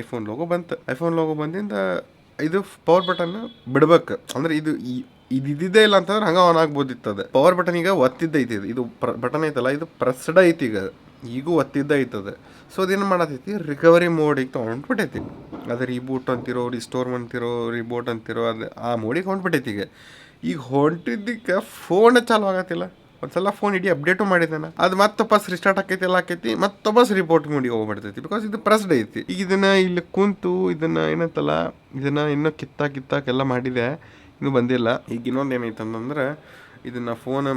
ಐಫೋನ್ ಲೋಗೋ ಬಂತು. ಐಫೋನ್ ಲೋಗೋ ಬಂದಿಂದ ಇದು ಪವರ್ ಬಟನ್ ಬಿಡ್ಬೇಕು. ಅಂದ್ರೆ ಇದು ಇದ್ದಿದ್ದೇ ಇಲ್ಲ ಅಂತಂದ್ರೆ ಹಂಗ ಆನ್ ಆಗ್ಬೋದಿತ್ತು. ಅದು ಪವರ್ ಬಟನ್ ಈಗ ಒತ್ತಿದ್ದೈತಿ. ಇದು ಬಟನ್ ಐತಲ್ಲ, ಇದು ಪ್ರೆಸ್ಡ್ ಐತಿ. ಈಗೂ ಒತ್ತಿದ್ದ ಐತದ. ಸೊ ಅದೇನು ಮಾಡತೈತಿ, ರಿಕವರಿ ಮೋಡಿಗೆ ತೊಗೊಂಡ್ಬಿಟ್ಟೈತಿ. ಅದು ರೀಬೂಟ್ ಅಂತಿರೋ, ರಿಸ್ಟೋರ್ ಅಂತಿರೋ, ರಿಬೋಟ್ ಅಂತಿರೋ, ಅದು ಆ ಮೋಡಿಗೆ ಹೊಂಟ್ಬಿಟ್ಟೈತಿ. ಈಗ ಹೊಂಟಿದ್ದಕ್ಕೆ ಫೋನ್ ಚಾಲು ಆಗತ್ತಿಲ್ಲ. ಒಂದ್ಸಲ ಫೋನ್ ಇಡೀ ಅಪ್ಡೇಟು ಮಾಡಿದ್ದಾನೆ, ಅದು ಮತ್ತೊಬ್ಬಸ್ ರಿಸ್ಟಾರ್ಟ್ ಆಕೈತಿ, ಮತ್ತೊಬ್ಬಸ್ ರಿಪೋರ್ಟ್ ಮಾಡಿ ಹೋಗ್ಬಿಡ್ತೈತಿ. ಬಿಕಾಸ್ ಇದು ಪ್ರೆಸ್ಡ್ ಐತಿ. ಈಗ ಇದನ್ನ ಇಲ್ಲಿ ಕುಂತು ಇದನ್ನ ಏನಂತಲ್ಲ, ಇದನ್ನ ಇನ್ನೂ ಕಿತ್ತಾಕೆಲ್ಲ ಮಾಡಿದೆ, ಇನ್ನೂ ಬಂದಿಲ್ಲ. ಈಗ ಇನ್ನೊಂದು ಏನೈತೆ ಅಂತಂದ್ರೆ, ಇದನ್ನ ಫೋನ್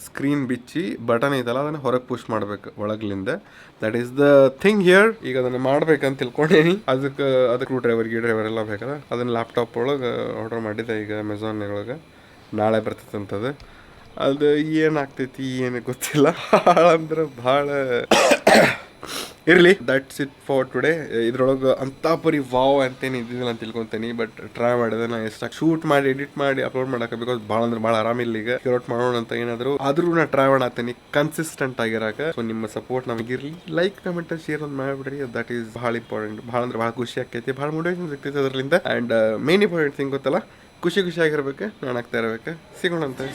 ಸ್ಕ್ರೀನ್ ಬಿಚ್ಚಿ ಬಟನ್ ಐತಲ್ಲ ಅದನ್ನ ಹೊರಗೆ ಪುಷ್ ಮಾಡ್ಬೇಕು ಒಳಗ್ಲಿಂದ. That is the thing here. ಈಗ ಅದನ್ನ ಮಾಡ್ಬೇಕಂತ ತಿಳ್ಕೊಂಡೇನಿ. ಅದಕ್ಕೆ ಸ್ಕ್ರೂ ಡ್ರೈವರ್ ಎಲ್ಲ ಬೇಕಲ್ಲ, ಅದನ್ನ ಲ್ಯಾಪ್ಟಾಪ್ ಒಳಗೆ ಆರ್ಡರ್ ಮಾಡಿದ್ದೆ ಈಗ ಅಮೆಝಾನ್ ಒಳಗೆ. ನಾಳೆ ಬರ್ತೈತೆ ಅಂತದು. ಅದು ಏನಾಗ್ತೈತಿ ಏನು ಗೊತ್ತಿಲ್ಲ. ಭಾಳ ಅಂದ್ರೆ ಭಾಳ ಇರಲಿ. That's it for today. ಇದ್ರೊಳಗೆ ಅಂತಾಪರಿ ವಾವ್ ಅಂತೇನು ಇದ್ದಿದ್ದಿಲ್ಲ ಅಂತ ತಿಳ್ಕೊತೀನಿ. ಬಟ್ ಟ್ರೈ ಮಾಡಿದೆ ನಾ ಎಷ್ಟಾಗಿ ಶೂಟ್ ಮಾಡಿ ಎಡಿಟ್ ಮಾಡಿ ಅಪ್ಲೋಡ್ ಮಾಡೋಕೆ. ಬಿಕಾಸ್ ಭಾಳ ಅಂದ್ರೆ ಭಾಳ ಆರಾಮಿಲ್ಲ ಈಗ. ಶೂಟ್ ಮಾಡೋಣ ಅಂತ ಏನಾದರೂ ಆದ್ರೂ ನಾ ಟ್ರೈ ಮಾಡತ್ತೀನಿ ಕನ್ಸಿಸ್ಟೆಂಟ್ ಆಗಿರಾಕ. ಸೊ ನಿಮ್ಮ ಸಪೋರ್ಟ್ ನಮಗಿರಲಿ. ಲೈಕ್ ಕಮೆಂಟ್ ಶೇರ್ ಒಂದು ಮಾಡಿಬಿಡ್ರಿ. ದಟ್ ಈಸ್ ಭಾಳ ಇಂಪಾರ್ಟೆಂಟ್. ಭಾಳ ಅಂದ್ರೆ ಭಾಳ ಖುಷಿ ಆಕೈತಿ, ಭಾಳ ಮೋಟಿವೇಶನ್ ಸಿಗ್ತೈತೆ ಅದರಿಂದ. ಆ್ಯಂಡ್ ಮೇನ್ ಇಂಪಾರ್ಟೆಂಟ್ ಥಿಂಗ್ ಗೊತ್ತಲ್ಲ, ಖುಷಿಯಾಗಿರ್ಬೇಕು, ನಾನು ಆಗ್ತಾ ಇರಬೇಕು. ಸಿಗೋಣಂತೆ.